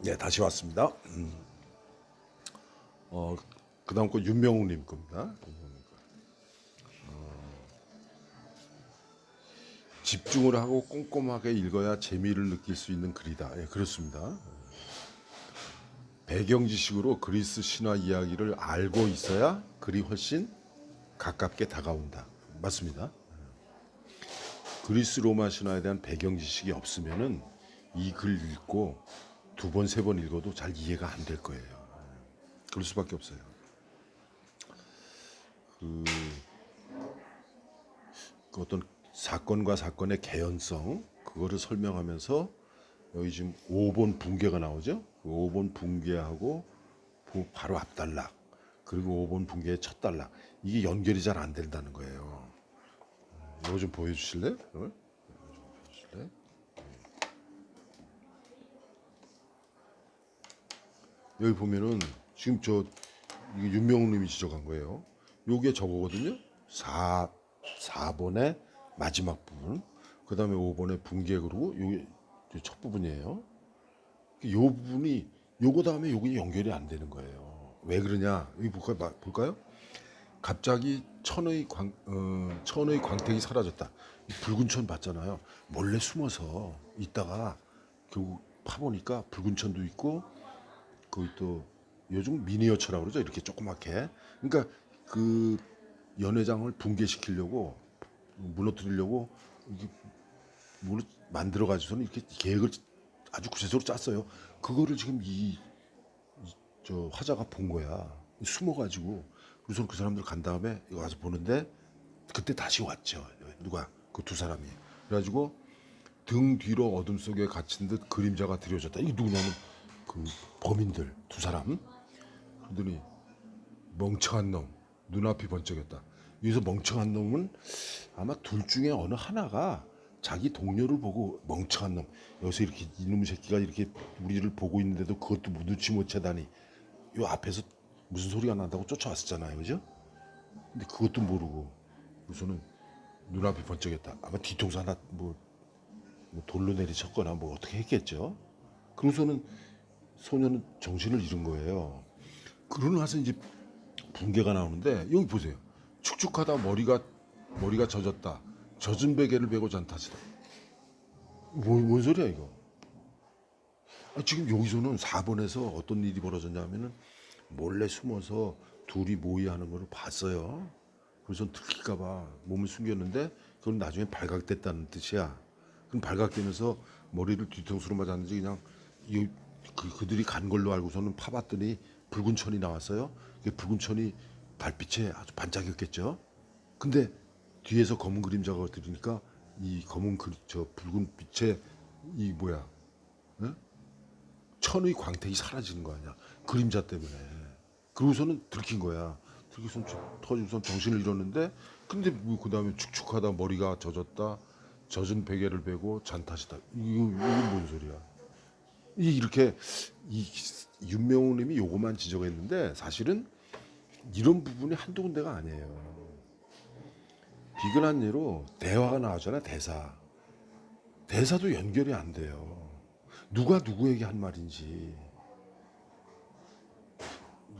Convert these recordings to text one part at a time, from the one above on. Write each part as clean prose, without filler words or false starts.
네, 다시 왔습니다. 어, 그다음 거 윤명웅님 겁니다. 집중을 하고 꼼꼼하게 읽어야 재미를 느낄 수 있는 글이다. 예, 그렇습니다. 배경 지식으로 그리스 신화 이야기를 알고 있어야 글이 훨씬 가깝게 다가온다. 맞습니다. 그리스 로마 신화에 대한 배경 지식이 없으면은 이 글 읽고 두 번, 세 번 읽어도 잘 이해가 안 될 거예요. 그럴 수밖에 없어요. 그 어떤 사건과 사건의 개연성 그거를 설명하면서 여기 지금 5번 붕괴가 나오죠. 5번 붕괴하고 바로 앞단락 그리고 5번 붕괴의 첫 단락 이게 연결이 잘 안 된다는 거예요. 이거 좀 보여주실래요? 보여주실래요? 여기 보면은 지금 저 이게 윤명웅님이 지적한 거예요. 요게 저거거든요. 4번의 마지막 부분. 그 다음에 5번의 붕괴 그리고 요게 첫 부분이에요. 요 부분이 요거 다음에 요게 연결이 안 되는 거예요. 왜 그러냐? 여기 볼까요? 갑자기 천의 광택이 사라졌다. 붉은 천 봤잖아요. 몰래 숨어서 있다가 결국 파보니까 붉은 천도 있고 거기 또 요즘 미니어처라고 그러죠. 이렇게 조그맣게. 그러니까 그 연회장을 붕괴시키려고 무너뜨리려고 이렇게 만들어 가지고서는 이렇게 계획을 아주 구체적으로 짰어요. 그거를 지금 저 화자가 본 거야. 숨어가지고 그래서 그 사람들 간 다음에 이거 와서 보는데 그때 다시 왔죠. 누가 그 두 사람이. 그래가지고 등 뒤로 어둠 속에 갇힌 듯 그림자가 드려졌다. 이게 누구냐면 그 범인들 두 사람. 그러더니 멍청한 놈 눈앞이 번쩍였다. 여기서 멍청한 놈은 아마 둘 중에 어느 하나가 자기 동료를 보고 멍청한 놈 여기서 이렇게 이놈 새끼가 이렇게 우리를 보고 있는데도 그것도 눈치 못 채다니 요 앞에서 무슨 소리가 난다고 쫓아왔었잖아요, 그죠? 근데 그것도 모르고 우선은 눈앞이 번쩍였다. 아마 뒤통수 하나 뭐 돌로 내리쳤거나 뭐 어떻게 했겠죠. 그러고서는 소년은 정신을 잃은 거예요. 그러고 나서 이제 붕괴가 나오는데 여기 보세요. 축축하다 머리가 젖었다. 젖은 베개를 베고 잔타시다. 뭔 소리야 이거? 지금 여기서는 4번에서 어떤 일이 벌어졌냐면은 몰래 숨어서 둘이 모의하는 걸 봤어요. 그래서 들킬까봐 몸을 숨겼는데 그건 나중에 발각됐다는 뜻이야. 그럼 발각되면서 머리를 뒤통수로 맞았는지 그냥 그들이 간 걸로 알고서는 파봤더니 붉은 천이 나왔어요. 붉은 천이 달빛에 아주 반짝였겠죠. 근데 뒤에서 검은 그림자가 들으니까 이 저 붉은 빛에 이 뭐야 천의 광택이 사라지는 거 아니야. 그림자 때문에. 그러고서는 들킨 거야. 들켜서 터지고서 정신을 잃었는데 근데 뭐그 다음에 축축하다 머리가 젖었다. 젖은 베개를 베고 잔탓이다. 이거 뭔 소리야. 이렇게 이 윤명호 님이 요거만 지적했는데 사실은 이런 부분이 한두 군데가 아니에요. 비근한 예로 대화가 나오잖아. 대사도 연결이 안 돼요. 누가 누구에게 한 말인지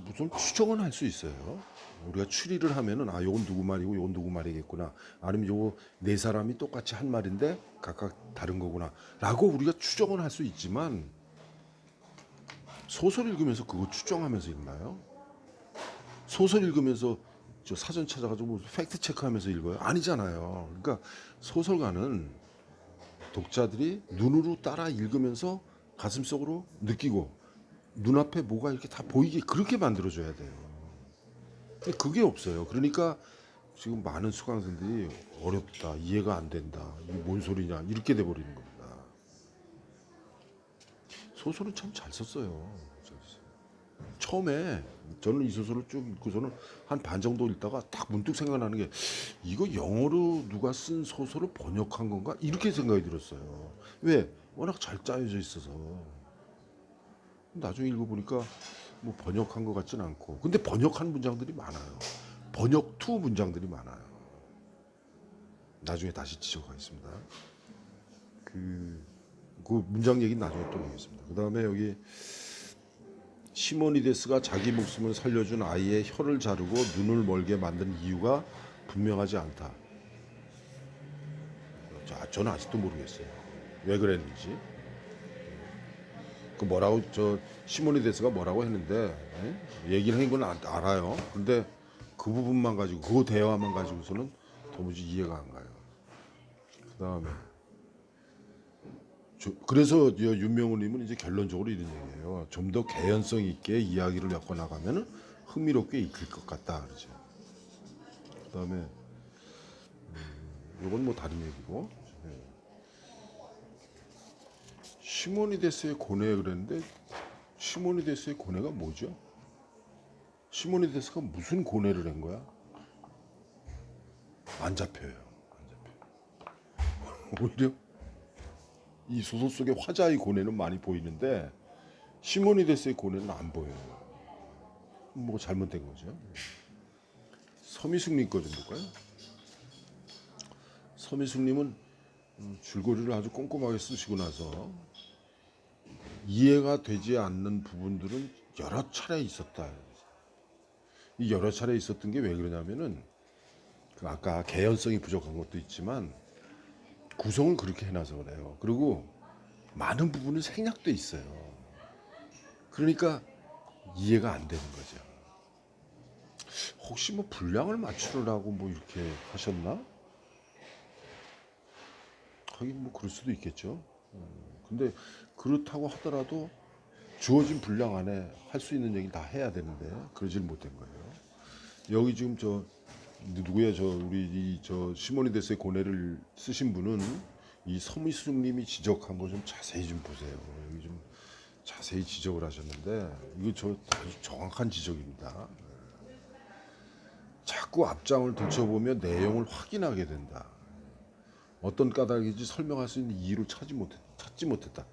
무슨 추정은 할 수 있어요. 우리가 추리를 하면은 요건 누구 말이고 요건 누구 말이겠구나. 아니면 요거 네 사람이 똑같이 한 말인데 각각 다른 거구나라고 우리가 추정은 할 수 있지만 소설 읽으면서 그거 추정하면서 읽나요? 소설 읽으면서 저 사전 찾아가지고 팩트 체크하면서 읽어요? 아니잖아요. 그러니까 소설가는 독자들이 눈으로 따라 읽으면서 가슴속으로 느끼고 눈앞에 뭐가 이렇게 다 보이게 그렇게 만들어줘야 돼요. 근데 그게 없어요. 그러니까 지금 많은 수강생들이 어렵다, 이해가 안 된다, 이게 뭔 소리냐 이렇게 돼버리는 겁니다. 소설은 참 잘 썼어요. 처음에 저는 이 소설을 쭉 읽고서는 한 반 정도 읽다가 딱 문득 생각나는 게 이거 영어로 누가 쓴 소설을 번역한 건가 이렇게 생각이 들었어요. 왜? 워낙 잘 짜여져 있어서. 나중에 읽어보니까 뭐 번역한 것 같진 않고 근데 번역한 문장들이 많아요. 번역 투 문장들이 많아요. 나중에 다시 지적하겠습니다. 그 그 문장 얘기는 나중에 또 하겠습니다. 그 다음에 여기 시모니데스가 자기 목숨을 살려준 아이의 혀를 자르고 눈을 멀게 만든 이유가 분명하지 않다. 자, 저는 아직도 모르겠어요. 왜 그랬는지. 그 뭐라고 저 시모니데스가 뭐라고 했는데 얘기를 한 건 알아요. 근데 그 부분만 가지고 그 대화만 가지고서는 도무지 이해가 안 가요. 그다음에 그래서 윤명우님은 이제 결론적으로 이런 얘기예요. 좀 더 개연성 있게 이야기를 엮어 나가면 흥미롭게 읽힐 것 같다 그러죠. 그다음에 이건 뭐 다른 얘기고 시모니데스의 고뇌 그랬는데 시모니데스의 고뇌가 뭐죠? 시모니데스가 무슨 고뇌를 한 거야? 안 잡혀요. 안 잡혀요. 오히려 이 소설 속의 화자의 고뇌는 많이 보이는데 시모니데스의 고뇌는 안 보여요. 뭐 잘못된 거죠. 서미숙님 거 좀 볼까요? 서미숙님은 줄거리를 아주 꼼꼼하게 쓰시고 나서 이해가 되지 않는 부분들은 여러 차례 있었다. 이 여러 차례 있었던 게 왜 그러냐면은 그 아까 개연성이 부족한 것도 있지만 구성을 그렇게 해놔서 그래요. 그리고 많은 부분은 생략돼 있어요. 그러니까 이해가 안 되는 거죠. 혹시 뭐 분량을 맞추려고 뭐 이렇게 하셨나? 하긴 뭐 그럴 수도 있겠죠. 근데 그렇다고 하더라도 주어진 분량 안에 할 수 있는 얘기를 다 해야 되는데 그러질 못한 거예요. 여기 지금 저 누구야 저 우리 이 저 시모니데스의 고뇌를 쓰신 분은 이 서미숙님이 지적한 거 좀 자세히 좀 보세요. 여기 좀 자세히 지적을 하셨는데 이거 저 아주 정확한 지적입니다. 자꾸 앞장을 들춰보며 내용을 확인하게 된다. 어떤 까닭인지 설명할 수 있는 이유를 찾지 못했다.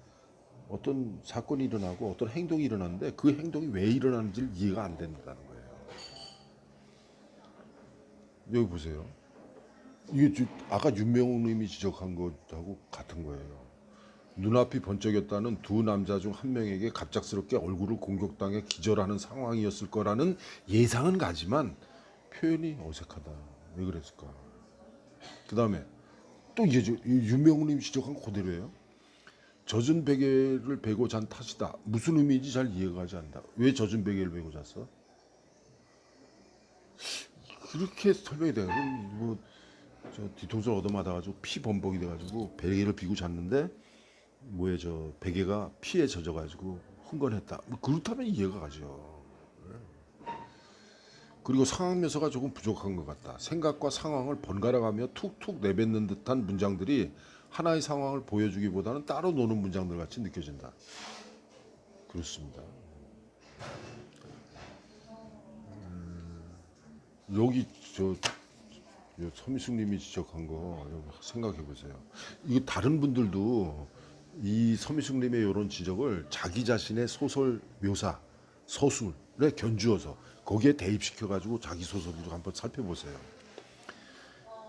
어떤 사건이 일어나고 어떤 행동이 일어났는데 그 행동이 왜 일어나는지를 이해가 안 된다는 거예요. 여기 보세요. 이게 아까 윤명우님이 지적한 것하고 같은 거예요. 눈앞이 번쩍였다는 두 남자 중 한 명에게 갑작스럽게 얼굴을 공격당해 기절하는 상황이었을 거라는 예상은 가지만 표현이 어색하다. 왜 그랬을까? 그 다음에 또 이제 윤명우님이 지적한 거 그대로예요. 젖은 베개를 베고 잔 탓이다. 무슨 의미인지 잘 이해가 가지 않는다. 왜 젖은 베개를 베고 잤어? 그렇게 설명이 돼요. 뭐저 뒤통수를 얻어맞아가지고 피 범벅이 돼가지고 베개를 비고 잤는데 뭐에 저 베개가 피에 젖어가지고 흥건했다. 뭐 그렇다면 이해가 가죠. 그리고 상황 묘사가 조금 부족한 것 같다. 생각과 상황을 번갈아가며 툭툭 내뱉는 듯한 문장들이 하나의 상황을 보여주기보다는 따로 노는 문장들 같이 느껴진다. 그렇습니다. 여기 저 서미숙님이 지적한 거 생각해 보세요. 이거 다른 분들도 이 서미숙님의 이런 지적을 자기 자신의 소설 묘사, 서술에 견주어서 거기에 대입시켜 가지고 자기 소설도 한번 살펴보세요.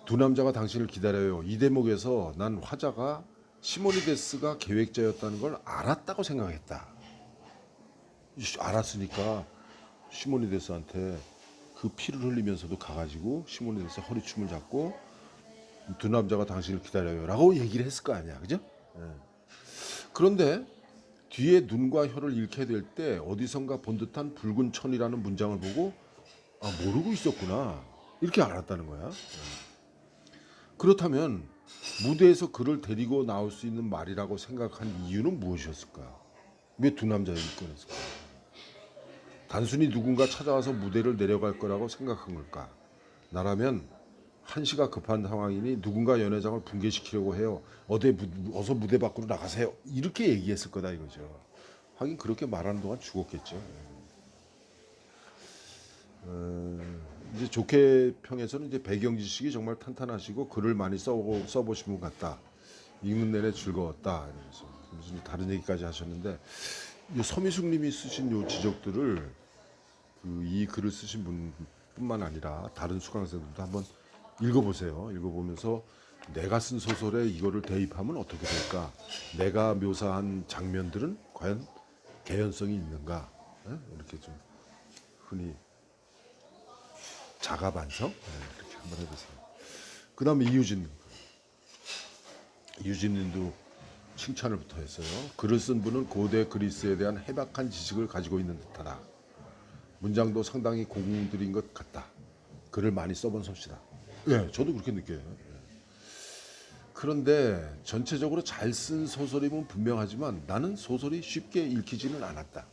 두 남자가 당신을 기다려요. 이 대목에서 난 화자가 시모니데스가 계획자였다는 걸 알았다고 생각했다. 알았으니까 시모니데스한테 그 피를 흘리면서도 가가지고 시모니데스 허리춤을 잡고 두 남자가 당신을 기다려요라고 얘기를 했을 거 아니야, 그죠? 예. 그런데 뒤에 눈과 혀를 잃게 될 때 어디선가 본 듯한 붉은 천이라는 문장을 보고 아 모르고 있었구나 이렇게 알았다는 거야. 그렇다면 무대에서 그를 데리고 나올 수 있는 말이라고 생각한 이유는 무엇이었을까? 왜 두 남자 얘기를 꺼냈을까? 단순히 누군가 찾아와서 무대를 내려갈 거라고 생각한 걸까? 나라면 한시가 급한 상황이니 누군가 연회장을 붕괴시키려고 해요. 어서 무대 밖으로 나가세요. 이렇게 얘기했을 거다 이거죠. 하긴 그렇게 말하는 동안 죽었겠죠. 이제 좋게 평에서는 이제 배경 지식이 정말 탄탄하시고 글을 많이 써보신 분 같다. 읽는 내내 즐거웠다. 이러면서 무슨 다른 얘기까지 하셨는데 이 서미숙님이 쓰신 요 지적들을 이 글을 쓰신 분뿐만 아니라 다른 수강생들도 한번 읽어보세요. 읽어보면서 내가 쓴 소설에 이거를 대입하면 어떻게 될까? 내가 묘사한 장면들은 과연 개연성이 있는가? 예? 이렇게 좀 흔히 자가 반성 이렇게 한번 해보세요. 그 다음에 이유진님도 칭찬을부터 했어요. 글을 쓴 분은 고대 그리스에 대한 해박한 지식을 가지고 있는 듯하다. 문장도 상당히 공들인 것 같다. 글을 많이 써본 솜씨다. 예, 저도 그렇게 느껴요. 그런데 전체적으로 잘 쓴 소설이면 분명하지만 나는 소설이 쉽게 읽히지는 않았다.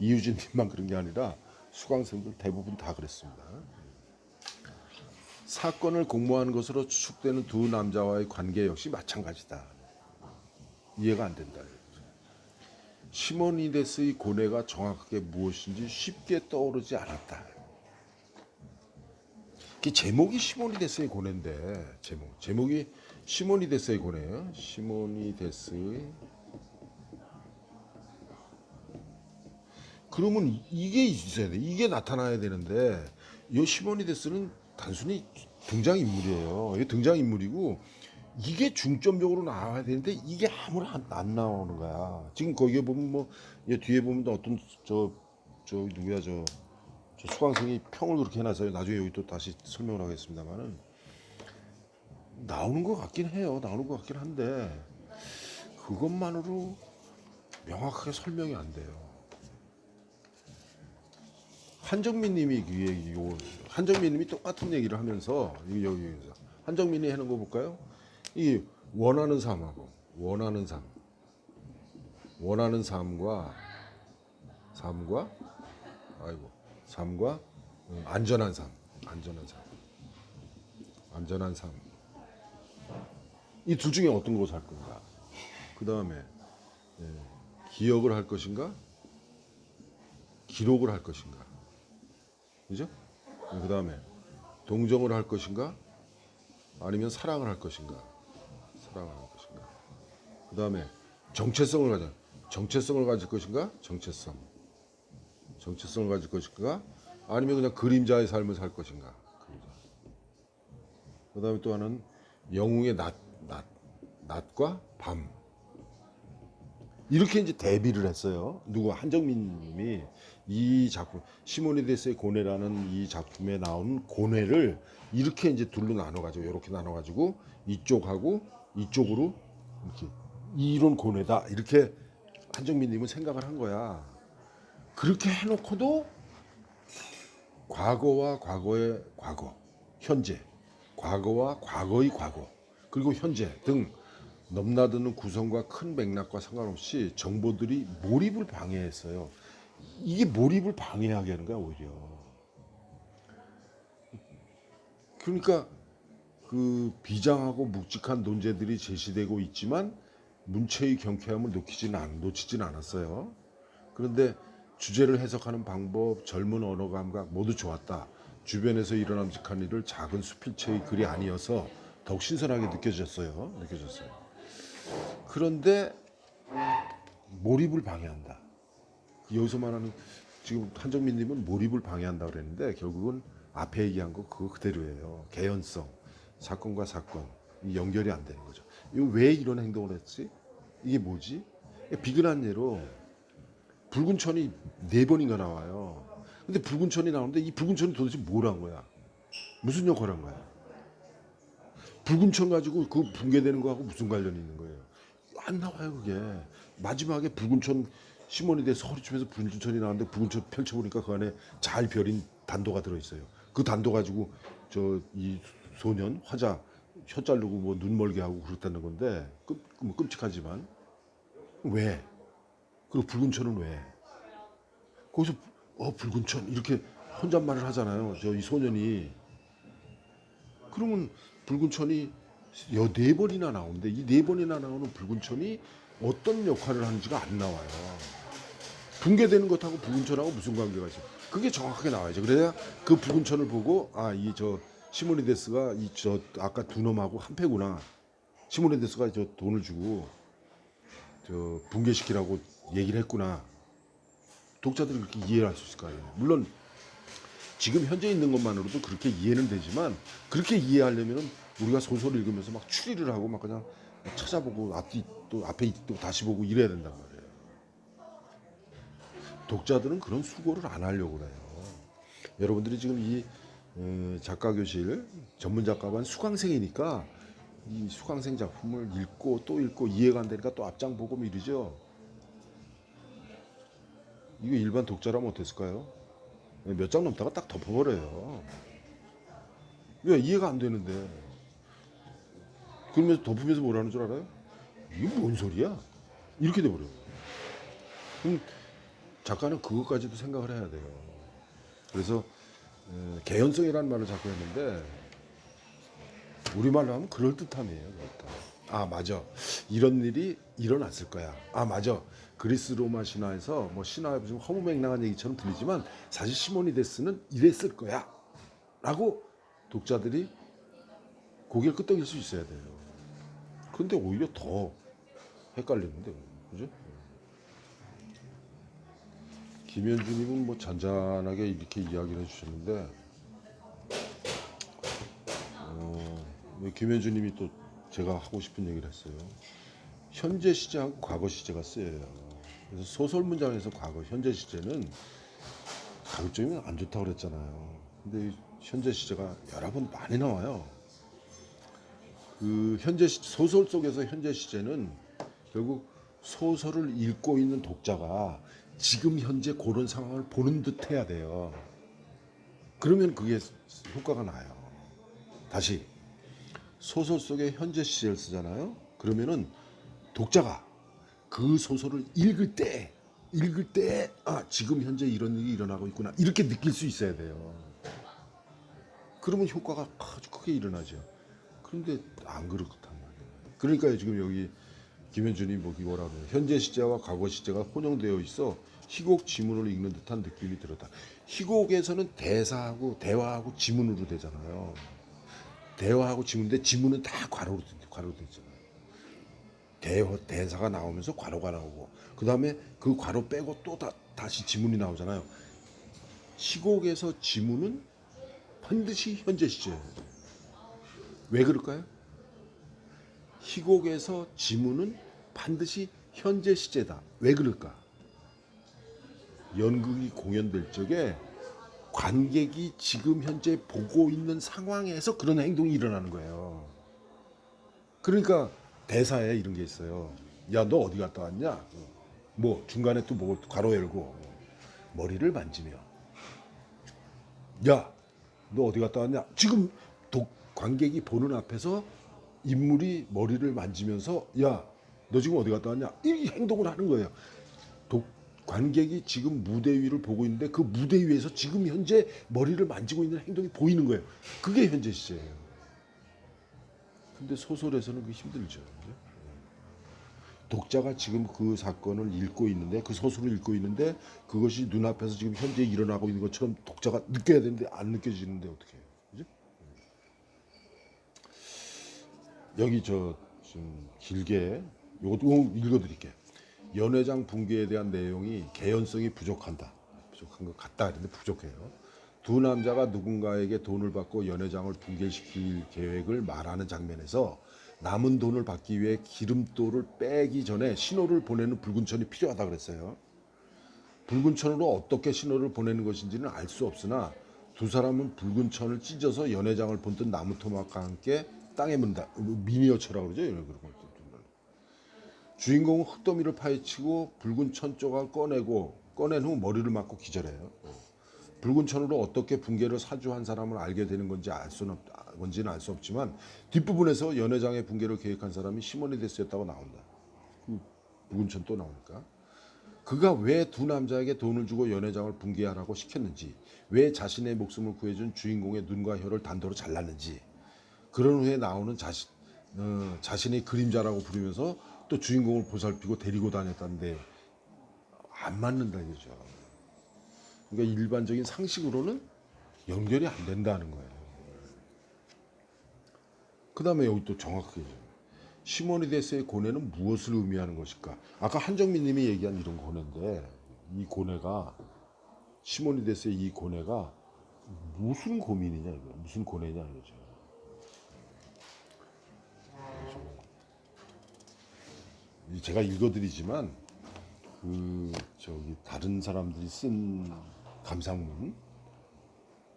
이유진님만 그런 게 아니라 수강생들 대부분 다 그랬습니다. 사건을 공모한 것으로 추측되는 두 남자와의 관계 역시 마찬가지다. 이해가 안 된다. 시모니데스의 고뇌가 정확하게 무엇인지 쉽게 떠오르지 않았다. 제목이 시모니데스의 고뇌인데 제목이 시모니데스의 고뇌예요. 시모니데스의 그러면 이게 있어야 돼. 이게 나타나야 되는데 이 시모니데스는 단순히 등장인물이에요. 이게 등장인물이고 이게 중점적으로 나와야 되는데 이게 아무나 안 나오는 거야. 지금 거기에 보면 뭐 뒤에 보면 어떤 저 누구야 저 수강생이 평을 그렇게 해놨어요. 나중에 여기 또 다시 설명을 하겠습니다만은 나오는 것 같긴 해요. 나오는 것 같긴 한데 그것만으로 명확하게 설명이 안 돼요. 한정민님이 똑같은 얘기를 하면서 여기서 한정민이 해놓은 거 볼까요? 이 원하는 삶과 안전한 삶. 이 둘 중에 어떤 것을 할 건가? 그 다음에 기억을 할 것인가? 기록을 할 것인가? 그죠? 그 다음에 동정을 할 것인가? 아니면 사랑을 할 것인가? 그 다음에 정체성을 가질 것인가? 정체성을 가질 것인가? 아니면 그냥 그림자의 삶을 살 것인가? 그 다음에 또 하나는 영웅의 낮과 밤. 이렇게 이제 대비를 했어요. 한정민 님이 이 작품, 시모니데스의 고뇌라는 이 작품에 나오는 고뇌를 이렇게 이제 둘로 나눠가지고, 이렇게 나눠가지고, 이쪽하고 이쪽으로 이렇게 이런 고뇌다. 이렇게 한정민 님은 생각을 한 거야. 그렇게 해놓고도 과거와 과거의 과거, 현재, 과거와 과거의 과거, 그리고 현재 등 넘나드는 구성과 큰 맥락과 상관없이 정보들이 몰입을 방해했어요. 이게 몰입을 방해하게 하는 거야, 오히려. 그러니까 그 비장하고 묵직한 논제들이 제시되고 있지만 문체의 경쾌함을 놓치지는 않았어요. 그런데 주제를 해석하는 방법, 젊은 언어 감각 모두 좋았다. 주변에서 일어남직한 일을 작은 수필체의 글이 아니어서 더욱 신선하게 느껴졌어요. 그런데 몰입을 방해한다. 여기서 말하는 지금 한정민님은 몰입을 방해한다 그랬는데 결국은 앞에 얘기한 거 그거 그대로예요. 개연성, 사건과 사건 연결이 안 되는 거죠. 이거 왜 이런 행동을 했지? 이게 뭐지? 비근한 예로 붉은 천이 4번인가 나와요. 근데 붉은 천이 나오는데 이 붉은 천이 도대체 뭘 한 거야? 무슨 역할을 한 거야? 붉은 천 가지고 그 붕괴되는 거하고 무슨 관련이 있는 거예요? 안 나와요 그게. 마지막에 붉은 천 시몬이 돼서 허리춤에서 붉은 천이 나왔는데 붉은 천 펼쳐보니까 그 안에 잘 벼린 단도가 들어있어요. 그 단도 가지고 이 소년 화자 혀 자르고 뭐 눈 멀게 하고 그렇다는 건데 끔찍하지만 왜? 그리고 붉은 천은 왜? 거기서 붉은 천 이렇게 혼잣말을 하잖아요. 이 소년이. 그러면 붉은 천이 4번이나 나오는데 이 4번이나 나오는 붉은 천이 어떤 역할을 하는지가 안 나와요. 붕괴되는 것하고 붉은 천하고 무슨 관계가 있어요? 그게 정확하게 나와야죠. 그래야 그 붉은 천을 보고 시모니데스가 아까 두 놈하고 한패구나. 시모니데스가 돈을 주고 붕괴시키라고 얘기를 했구나. 독자들이 그렇게 이해를 할 수 있을 거예요. 물론 지금 현재 있는 것만으로도 그렇게 이해는 되지만 그렇게 이해하려면 우리가 소설 읽으면서 막 추리를 하고 막 그냥 찾아보고 또 앞에 또 다시 보고 이래야 된단 말이에요. 독자들은 그런 수고를 안 하려고 그래요. 여러분들이 지금 이 작가 교실 전문 작가반 수강생이니까 이 수강생 작품을 읽고 또 읽고 이해가 안 되니까 또 앞장 보고 뭐 이러죠. 이거 일반 독자라면 어땠을까요? 몇 장 넘다가 딱 덮어버려요. 왜 이해가 안 되는데. 그러면서 덮으면서 뭐라는 줄 알아요? 이게 뭔 소리야? 이렇게 돼버려요. 그럼 작가는 그것까지도 생각을 해야 돼요. 그래서 개연성이라는 말을 자꾸 했는데 우리말로 하면 그럴듯함이에요. 그럴듯함. 아 맞아. 이런 일이 일어났을 거야. 아 맞아. 그리스 로마 신화에서 뭐 신화에 좀 허무맹랑한 얘기처럼 들리지만 사실 시모니데스는 이랬을 거야. 라고 독자들이 고개를 끄덕일 수 있어야 돼요. 그런데 오히려 더 헷갈리는데, 그죠? 김현주님은 뭐 잔잔하게 이렇게 이야기를 해주셨는데, 김현주님이 또 제가 하고 싶은 얘기를 했어요. 현재 시제하고 과거 시제가 쓰여요. 그래서 소설 문장에서 과거, 현재 시제는 가급적이면 안 좋다고 그랬잖아요. 근데 현재 시제가 여러 번 많이 나와요. 그 소설 속에서 현재 시제는 결국 소설을 읽고 있는 독자가 지금 현재 그런 상황을 보는 듯 해야 돼요. 그러면 그게 효과가 나요. 다시 소설 속에 현재 시제를 쓰잖아요. 그러면은 독자가 그 소설을 읽을 때 지금 현재 이런 일이 일어나고 있구나 이렇게 느낄 수 있어야 돼요. 그러면 효과가 아주 크게 일어나죠. 그런데 안 그렇단 말이에요. 그러니까 지금 여기 김현준이 뭐라고 현재 시제와 과거 시제가 혼용되어 있어 희곡 지문을 읽는 듯한 느낌이 들었다. 희곡에서는 대화하고 지문으로 되잖아요. 대화하고 지문인데 지문은 다 괄호로 되잖아요. 대사가 나오면서 괄호가 나오고 그 다음에 그 괄호 빼고 또 다시 지문이 나오잖아요. 희곡에서 지문은 반드시 현재 시제예요. 왜 그럴까요? 희곡에서 지문은 반드시 현재 시제다. 왜 그럴까? 연극이 공연될 적에 관객이 지금 현재 보고 있는 상황에서 그런 행동이 일어나는 거예요. 그러니까 대사에 이런 게 있어요. 야, 너 어디 갔다 왔냐? 뭐 중간에 또 뭐 괄호 열고 머리를 만지며 야, 너 어디 갔다 왔냐? 지금 관객이 보는 앞에서 인물이 머리를 만지면서 야, 너 지금 어디 갔다 왔냐? 이 행동을 하는 거예요. 관객이 지금 무대 위를 보고 있는데 그 무대 위에서 지금 현재 머리를 만지고 있는 행동이 보이는 거예요. 그게 현재 시제예요. 근데 소설에서는 그게 힘들죠. 독자가 지금 그 사건을 읽고 있는데 그 소설을 읽고 있는데 그것이 눈앞에서 지금 현재 일어나고 있는 것처럼 독자가 느껴야 되는데 안 느껴지는데 어떻게 해요? 그죠? 여기 좀 길게 요거 읽어드릴게요. 연회장 붕괴에 대한 내용이 개연성이 부족한 것 같다. 근데 부족해요. 두 남자가 누군가에게 돈을 받고 연회장을 붕괴시킬 계획을 말하는 장면에서 남은 돈을 받기 위해 기름돌을 빼기 전에 신호를 보내는 붉은 천이 필요하다 그랬어요. 붉은 천으로 어떻게 신호를 보내는 것인지는 알 수 없으나 두 사람은 붉은 천을 찢어서 연회장을 본뜬 나무 토막과 함께 땅에 문다. 미니어처라고 그러죠. 이런 거. 주인공은 흙더미를 파헤치고 붉은 천 조각을 꺼낸 후 머리를 맞고 기절해요. 붉은 천으로 어떻게 붕괴를 사주한 사람을 알게 되는 건지는 알 수 없지만 뒷부분에서 연회장의 붕괴를 계획한 사람이 시모니데스였다고 나온다. 붉은 천 또 나오니까. 그가 왜 두 남자에게 돈을 주고 연회장을 붕괴하라고 시켰는지, 왜 자신의 목숨을 구해준 주인공의 눈과 혀를 단도로 잘랐는지, 그런 후에 나오는 자신의 그림자라고 부르면서 또 주인공을 보살피고 데리고 다녔다는데 안 맞는다 이거죠. 그러니까 일반적인 상식으로는 연결이 안 된다는 거예요. 그 다음에 여기 또 정확하게 시모니데스의 고뇌는 무엇을 의미하는 것일까? 아까 한정민 님이 얘기한 이런 고뇌인데 이 고뇌가 시모니데스의 이 고뇌가 무슨 고민이냐 이거 무슨 고뇌냐 이거죠. 제가 읽어드리지만 다른 사람들이 쓴 감상문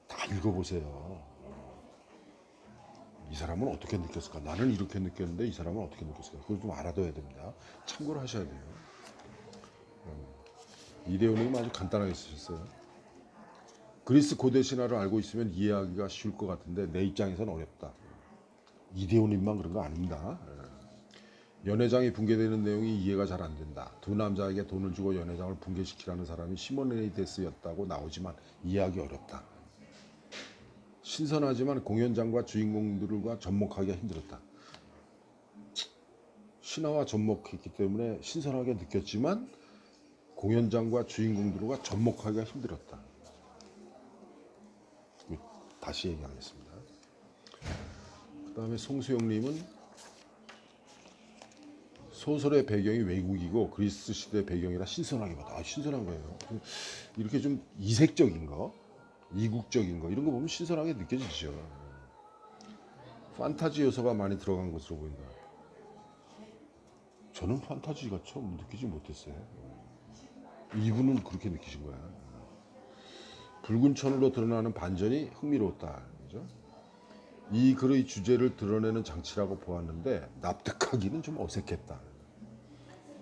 다 읽어보세요. 이 사람은 어떻게 느꼈을까? 나는 이렇게 느꼈는데 이 사람은 어떻게 느꼈을까? 그걸 좀 알아둬야 됩니다. 참고를 하셔야 돼요. 이대호님 아주 간단하게 쓰셨어요. 그리스 고대 신화를 알고 있으면 이해하기가 쉬울 것 같은데 내 입장에서는 어렵다. 이대호님만 그런 거 아닙니다. 연회장이 붕괴되는 내용이 이해가 잘 안 된다. 두 남자에게 돈을 주고 연회장을 붕괴시키라는 사람이 시모네이데스였다고 나오지만 이해하기 어렵다. 신선하지만 공연장과 주인공들과 접목하기가 힘들었다. 신화와 접목했기 때문에 신선하게 느꼈지만 공연장과 주인공들과 접목하기가 힘들었다. 다시 얘기하겠습니다. 그 다음에 송수영님은 소설의 배경이 외국이고 그리스 시대 배경이라 신선하게 봤다. 신선한 거예요. 이렇게 좀 이색적인 거, 이국적인 거 이런 거 보면 신선하게 느껴지죠. 판타지 요소가 많이 들어간 것으로 보인다. 저는 판타지가 처음 느끼지 못했어요. 이분은 그렇게 느끼신 거야. 붉은 천으로 드러나는 반전이 흥미로웠다. 그죠? 이 글의 주제를 드러내는 장치라고 보았는데 납득하기는 좀 어색했다.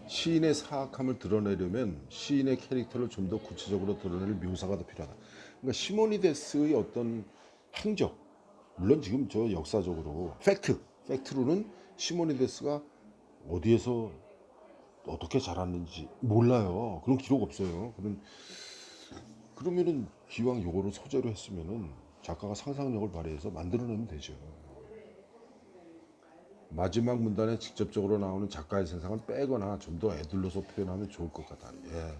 시인의 사악함을 드러내려면 시인의 캐릭터를 좀 더 구체적으로 드러낼 묘사가 더 필요하다. 그러니까 시모니데스의 어떤 행적, 물론 지금 저 역사적으로 팩트로는 시모니데스가 어디에서 어떻게 자랐는지 몰라요. 그런 기록 없어요. 그러면은 기왕 요거를 소재로 했으면은 작가가 상상력을 발휘해서 만들어내면 되죠. 마지막 문단에 직접적으로 나오는 작가의 생각을 빼거나 좀 더 애둘러서 표현하면 좋을 것 같다. 예,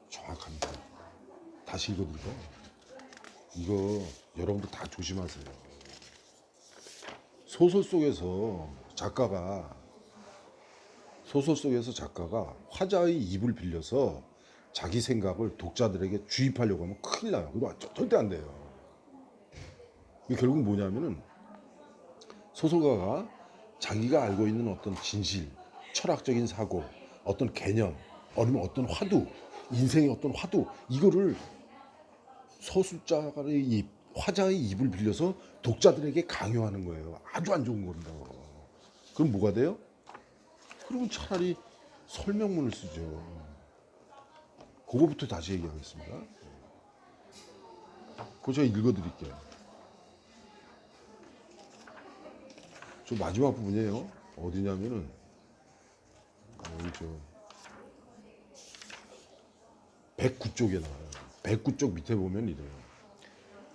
정확합니다. 다시 읽어드릴까요? 이거 여러분들 다 조심하세요. 소설 속에서 작가가 화자의 입을 빌려서 자기 생각을 독자들에게 주입하려고 하면 큰일 나요. 그거 절대 안 돼요. 이게 결국 뭐냐면은 소설가가 자기가 알고 있는 어떤 진실, 철학적인 사고, 어떤 개념, 아니면 어떤 화두, 인생의 어떤 화두, 이거를 서술자의 입, 화자의 입을 빌려서 독자들에게 강요하는 거예요. 아주 안 좋은 겁니다. 그럼 뭐가 돼요? 그러면 차라리 설명문을 쓰죠. 그거부터 다시 얘기하겠습니다. 그거 제가 읽어드릴게요. 저 마지막 부분이에요. 어디냐면은 여기 저 109쪽에 나와요. 109쪽 밑에 보면 이래요.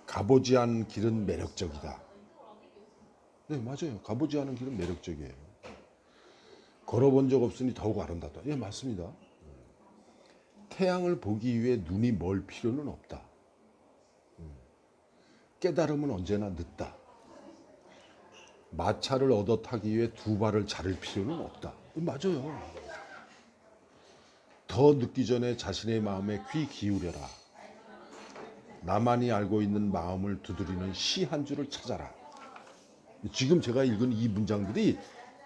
가보지 않은 길은 매력적이다. 네, 맞아요. 가보지 않은 길은 매력적이에요. 걸어본 적 없으니 더욱 아름답다. 예, 맞습니다. 태양을 보기 위해 눈이 멀 필요는 없다. 깨달음은 언제나 늦다. 마차를 얻어 타기 위해 두 발을 자를 필요는 없다. 맞아요. 더 늦기 전에 자신의 마음에 귀 기울여라. 나만이 알고 있는 마음을 두드리는 시 한 줄을 찾아라. 지금 제가 읽은 이 문장들이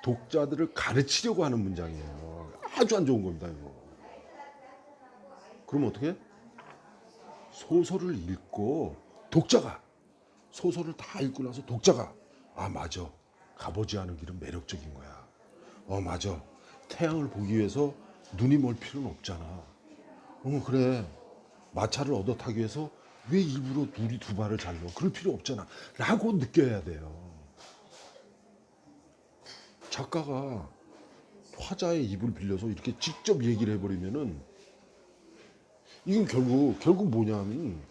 독자들을 가르치려고 하는 문장이에요. 아주 안 좋은 겁니다, 이거. 그럼 어떻게? 소설을 읽고 소설을 다 읽고 나서 독자가 맞아. 가보지 않은 길은 매력적인 거야. 맞아. 태양을 보기 위해서 눈이 멀 필요는 없잖아. 그래. 마차를 얻어 타기 위해서 왜 일부러 눈이 두 발을 잘려? 그럴 필요 없잖아. 라고 느껴야 돼요. 작가가 화자의 입을 빌려서 이렇게 직접 얘기를 해버리면은 이건 결국 뭐냐면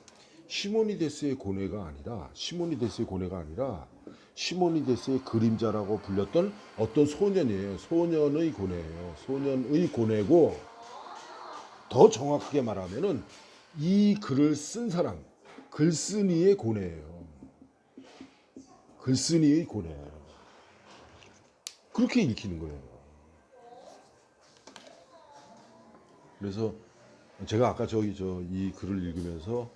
시모니데스의 고뇌가 아니라 시모니데스의 그림자라고 불렸던 어떤 소년이에요. 소년의 고뇌예요. 소년의 고뇌고 더 정확하게 말하면은 이 글을 쓴 사람, 글쓴이의 고뇌예요. 글쓴이의 고뇌예요. 그렇게 읽히는 거예요. 그래서 제가 아까 이 글을 읽으면서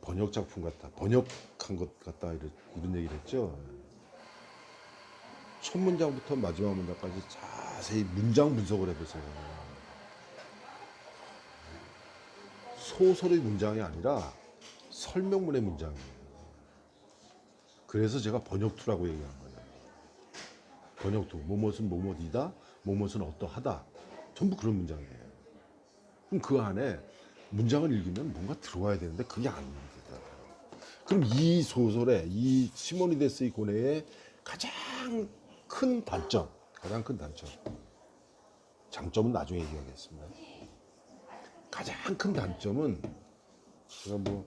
번역 작품 같다, 번역한 것 같다 이런 얘기를 했죠. 첫 문장부터 마지막 문장까지 잘 자세히 문장 분석을 해보세요. 소설의 문장이 아니라 설명문의 문장이에요. 그래서 제가 번역투라고 얘기한 거예요. 번역투, 뭐뭇은 뭐뭇이다, 뭐뭇은 어떠하다. 전부 그런 문장이에요. 그럼 그 안에 문장을 읽으면 뭔가 들어와야 되는데 그게 아닙니다. 그럼 이 소설의, 이 시모니데스의 고뇌의 가장 큰 단점, 장점은 나중에 얘기하겠습니다. 가장 큰 단점은 제가 뭐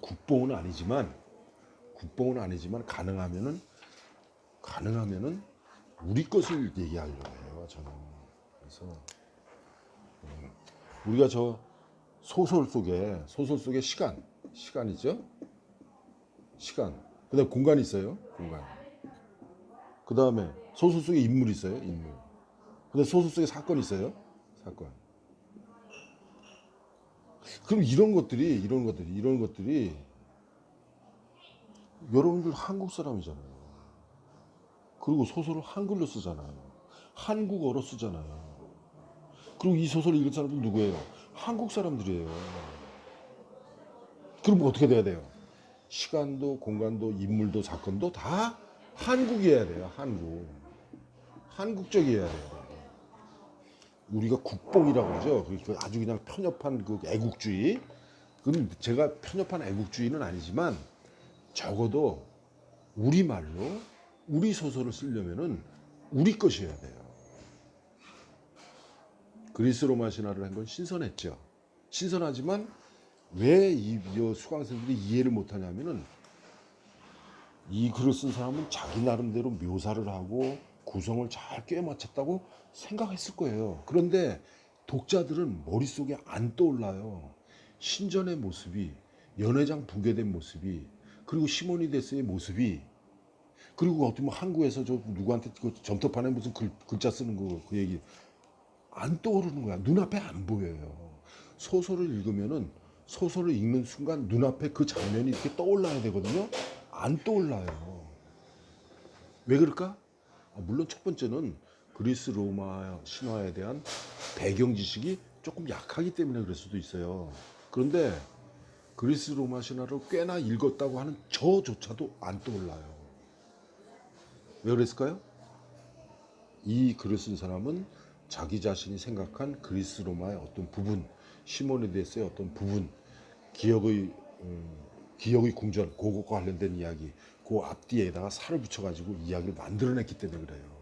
국뽕은 아니지만 가능하면은 우리 것을 얘기하려고 해요. 저는 그래서 우리가 저 소설 속에 시간이죠. 시간. 그다음에 공간이 있어요. 공간. 그다음에 소설 속에 인물이 있어요. 인물. 그다음에 소설 속에 사건이 있어요. 사건. 그럼 이런 것들이 여러분들 한국 사람이잖아요. 그리고 소설을 한글로 쓰잖아요. 한국어로 쓰잖아요. 그리고 이 소설을 읽은 사람들은 누구예요? 한국 사람들이에요. 그럼 어떻게 돼야 돼요? 시간도 공간도 인물도 사건도 다 한국이어야 돼요. 한국적이어야 돼요. 우리가 국뽕이라고 그러죠. 아주 그냥 편협한 그 애국주의. 그건 제가 편협한 애국주의는 아니지만 적어도 우리말로 우리 소설을 쓰려면은 우리 것이어야 돼요. 그리스 로마 신화를 한 건 신선했죠. 신선하지만 왜 이 수강생들이 이해를 못하냐면은 이 글을 쓴 사람은 자기 나름대로 묘사를 하고 구성을 잘 꿰맞췄다고 생각했을 거예요. 그런데 독자들은 머릿속에 안 떠올라요. 신전의 모습이, 연회장 붕괴된 모습이, 그리고 시모니데스의 모습이, 그리고 어떻게 뭐 한국에서 저 누구한테 그 점토판에 무슨 글자 쓰는 그 얘기 안 떠오르는 거야. 눈앞에 안 보여요. 소설을 읽는 순간 눈앞에 그 장면이 이렇게 떠올라야 되거든요. 안 떠올라요. 왜 그럴까? 물론 첫 번째는 그리스 로마 신화에 대한 배경 지식이 조금 약하기 때문에 그럴 수도 있어요. 그런데 그리스 로마 신화를 꽤나 읽었다고 하는 저조차도 안 떠올라요. 왜 그랬을까요? 이 글을 쓴 사람은 자기 자신이 생각한 그리스 로마의 어떤 부분, 시모니데스의 어떤 부분, 기억의 궁전, 그것과 관련된 이야기, 그 앞뒤에다가 살을 붙여가지고 이야기를 만들어냈기 때문에 그래요.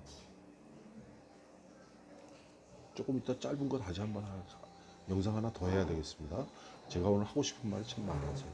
조금 이따 짧은 거 다시 한번 영상 하나 더 해야 되겠습니다. 제가 오늘 하고 싶은 말이 참 많아서.